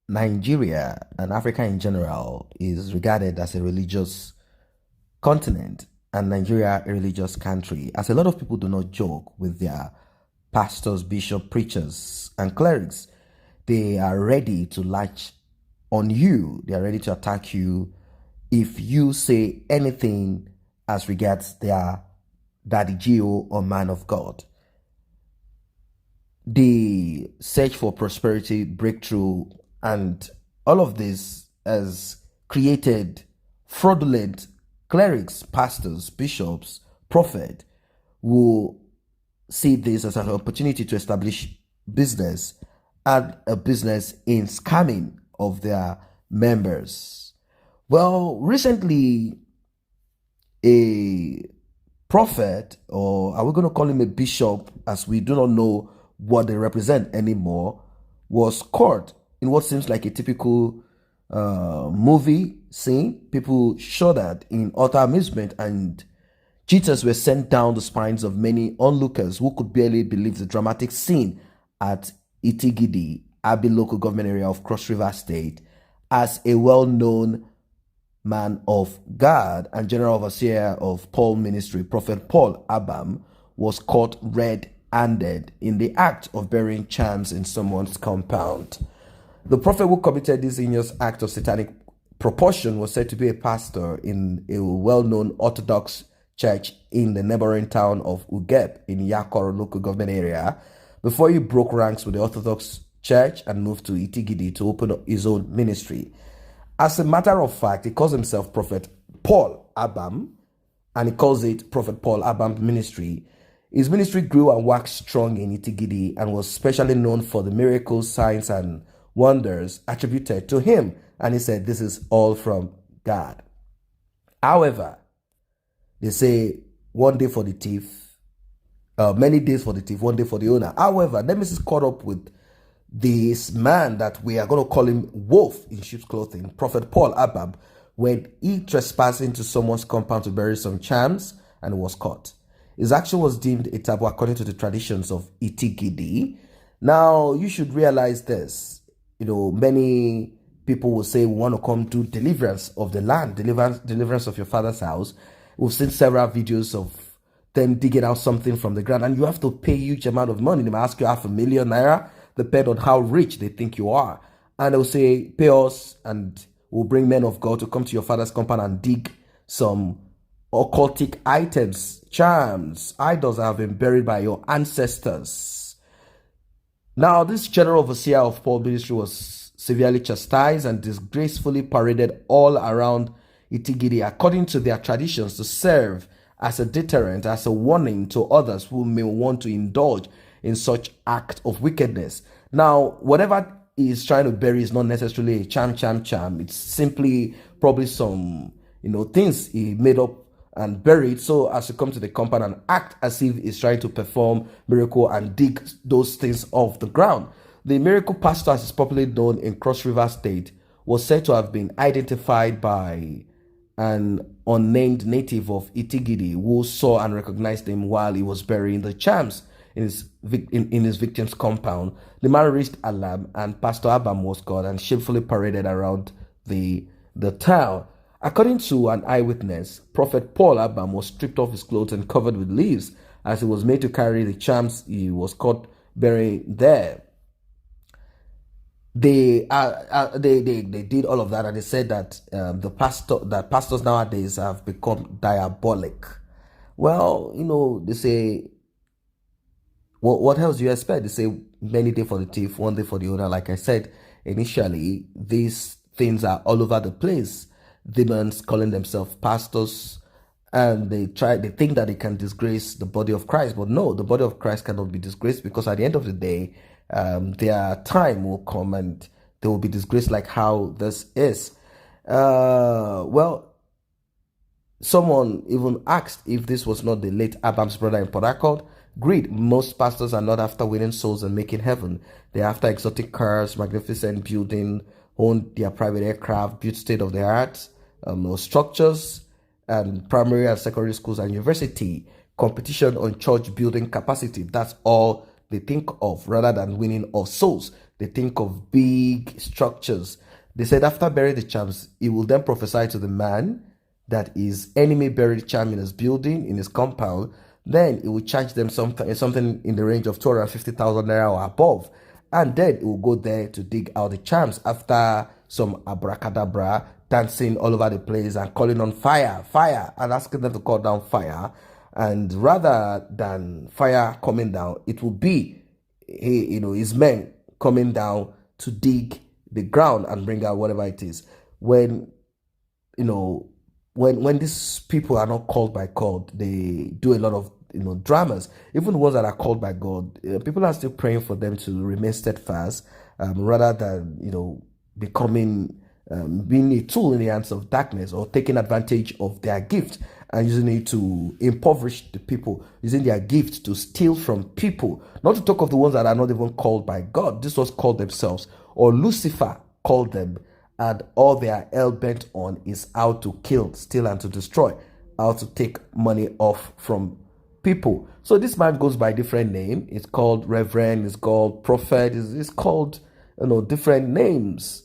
Nigeria and Africa in general is regarded as a religious continent and Nigeria a religious country, as a lot of people do not joke with their pastors, bishops, preachers, and clerics. They are ready to latch on you, they are ready to attack you if you say anything as regards their daddy Geo or man of God. The search for prosperity, breakthrough, and all of this has created fraudulent clerics, pastors, bishops, prophet who see this as an opportunity to establish business and a business in scamming of their members. Well, recently, a prophet, or are we going to call him a bishop, as we do not know what they represent anymore, was caught in what seems like a typical movie scene. People shuddered in utter amusement, and jitters were sent down the spines of many onlookers who could barely believe the dramatic scene at Itigidi, Abi local government area of Cross River State, as a well-known man of God and general overseer of Paul ministry, Prophet Paul Abam, was caught red-handed in the act of burying charms in someone's compound. The prophet who committed this heinous act of satanic proportion was said to be a pastor in a well-known Orthodox church in the neighboring town of Ugep in Yakor local government area before he broke ranks with the Orthodox church and moved to Itigidi to open up his own ministry. As a matter of fact, he calls himself Prophet Paul Abam, and he calls it Prophet Paul Abam Ministry. His ministry grew and waxed strong in Itigidi and was specially known for the miracles, signs, and wonders attributed to him. And he said, this is all from God. However, they say one day for the thief, many days for the thief, one day for the owner. However, Nemesis caught up with this man that we are going to call him Wolf in sheep's clothing, Prophet Paul Abam, when he trespassed into someone's compound to bury some charms and was caught. His action was deemed a taboo according to the traditions of Itigidi. Now, you should realize this. Many people will say, we want to come do deliverance of the land, deliverance of your father's house. We've seen several videos of them digging out something from the ground, and you have to pay a huge amount of money. They might ask you $500,000 naira, depend on how rich they think you are. And they'll say, pay us and we'll bring men of God to come to your father's compound and dig some occultic items, charms, idols that have been buried by your ancestors. Now, this general overseer of Paul ministry was severely chastised and disgracefully paraded all around Itigidi according to their traditions to serve as a deterrent, as a warning to others who may want to indulge in such act of wickedness. Now, whatever he is trying to bury is not necessarily a charm. It's simply probably some, things he made up and buried so as to come to the compound and act as if he's trying to perform miracle and dig those things off the ground. The miracle pastor, as is popularly known in Cross River State, was said to have been identified by an unnamed native of Itigidi who saw and recognized him while he was burying the charms in his victim's compound. The man reached alarm, and Pastor Abam was caught and shamefully paraded around the town. According to an eyewitness, Prophet Paul Abam was stripped off his clothes and covered with leaves as he was made to carry the charms he was caught burying there. They did all of that, and they said that pastors nowadays have become diabolic. Well, they say, what else do you expect? They say many days for the thief, one day for the owner. Like I said initially, these things are all over the place. Demons calling themselves pastors, and they think that they can disgrace the body of Christ. But no, the body of Christ cannot be disgraced, because at the end of the day, their time will come and they will be disgraced like how this is. Well, someone even asked if this was not the late Abam's brother in Port Harcourt. Greed. Most pastors are not after winning souls and making heaven. They're after exotic cars, magnificent building, own their private aircraft, built state-of-the-art structures, and primary and secondary schools and university. Competition on church building capacity. That's all they think of rather than winning of souls. They think of big structures. They said after burying the charms, he will then prophesy to the man that his enemy buried the charm in his building, in his compound. Then it will charge them something in the range of 250,000 naira or above. And then it will go there to dig out the charms after some abracadabra, dancing all over the place and calling on fire, fire, and asking them to call down fire. And rather than fire coming down, it will be his men coming down to dig the ground and bring out whatever it is. When these people are not called by God, they do a lot of dramas. Even the ones that are called by God, people are still praying for them to remain steadfast, rather than becoming being a tool in the hands of darkness or taking advantage of their gift and using it to impoverish the people, using their gift to steal from people. Not to talk of the ones that are not even called by God. This was called themselves, or Lucifer called them, and all they are hell bent on is how to kill, steal, and to destroy, how to take money off from people. So this man goes by different name. It's called Reverend, it's called Prophet, it's called different names.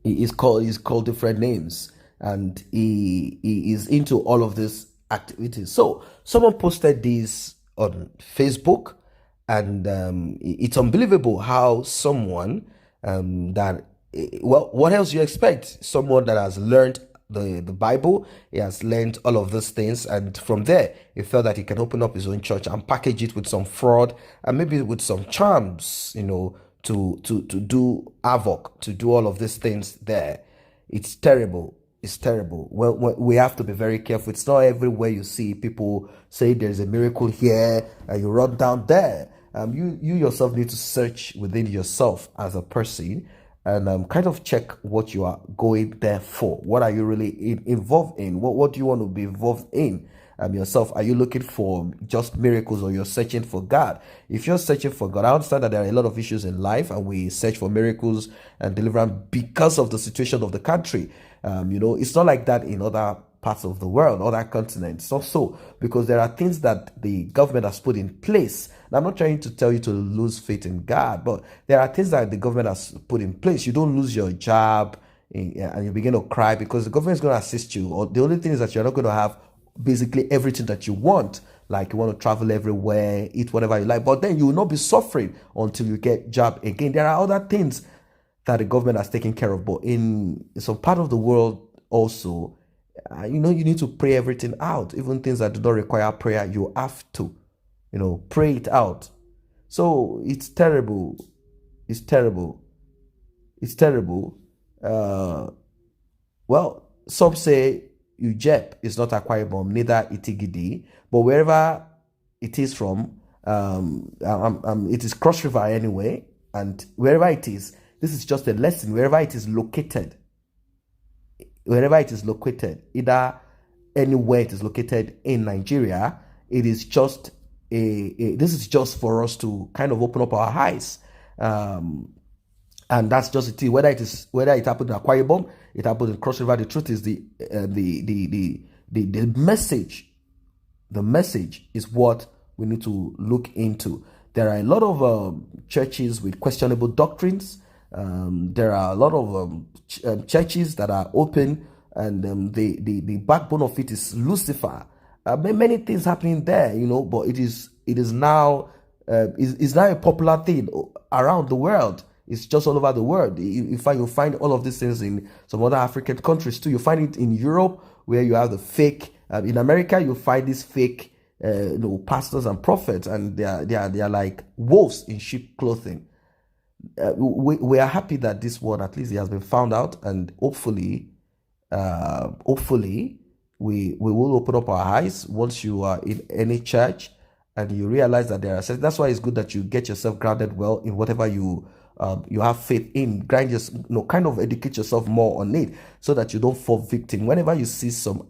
He's called different names, and he is into all of these activities. So someone posted this on Facebook, and it's unbelievable how someone what else do you expect? Someone that has learned the Bible, he has learned all of these things, and from there he felt that he can open up his own church and package it with some fraud and maybe with some charms, to do havoc, to do all of these things there. It's terrible. It's terrible. Well, we have to be very careful. It's not everywhere you see people say there's a miracle here and you run down there. You yourself need to search within yourself as a person and kind of check what you are going there for. What are you really involved in? What do you want to be involved in? Yourself, are you looking for just miracles, or you're searching for God? If you're searching for God, I understand that there are a lot of issues in life and we search for miracles and deliverance because of the situation of the country. It's not like that in other parts of the world, other continents. Not so, because there are things that the government has put in place. And I'm not trying to tell you to lose faith in God, but there are things that the government has put in place. You don't lose your job and you begin to cry because the government is going to assist you. Or the only thing is that you're not going to have basically everything that you want, like you want to travel everywhere, eat whatever you like, but then you will not be suffering until you get job again. There are other things that the government has taken care of, but in some part of the world also, you need to pray everything out. Even things that do not require prayer, you have to pray it out. So it's terrible. It's terrible. Well, some say UJEP is not Akwa Ibom, neither Itigidi, but wherever it is from, it is Cross River anyway, and wherever it is, this is just a lesson. Wherever it is located, either anywhere it is located in Nigeria, it is just this is just for us to kind of open up our eyes. And that's just it. Whether it happened in Akwa Ibom, it happened in Cross River. The truth is the message. The message is what we need to look into. There are a lot of churches with questionable doctrines. There are a lot of churches that are open, and the backbone of it is Lucifer. Many things happening there, but it is now a popular thing around the world. It's just all over the world. In fact, you'll find all of these things in some other African countries too. You find it in Europe, where you have the fake. In America, you find these fake, pastors and prophets, and they are like wolves in sheep clothing. We are happy that this one, at least, it has been found out, and hopefully, we will open up our eyes once you are in any church and you realize that there are. That's why it's good that you get yourself grounded well in whatever you have faith in. Kind of educate yourself more on it, so that you don't fall victim whenever you see some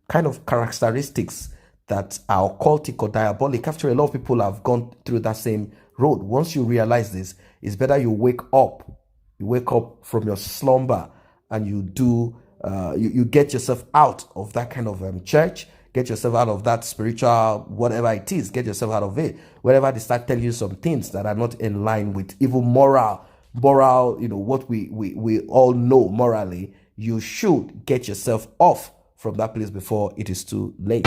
kind of characteristics that are occultic or diabolic. After a lot of people have gone through that same road. Once you realize this, it's better you wake up. You wake up from your slumber and you do. You get yourself out of that kind of church. Get yourself out of that spiritual, whatever it is, get yourself out of it. Whenever they start telling you some things that are not in line with even moral, what we all know morally, you should get yourself off from that place before it is too late.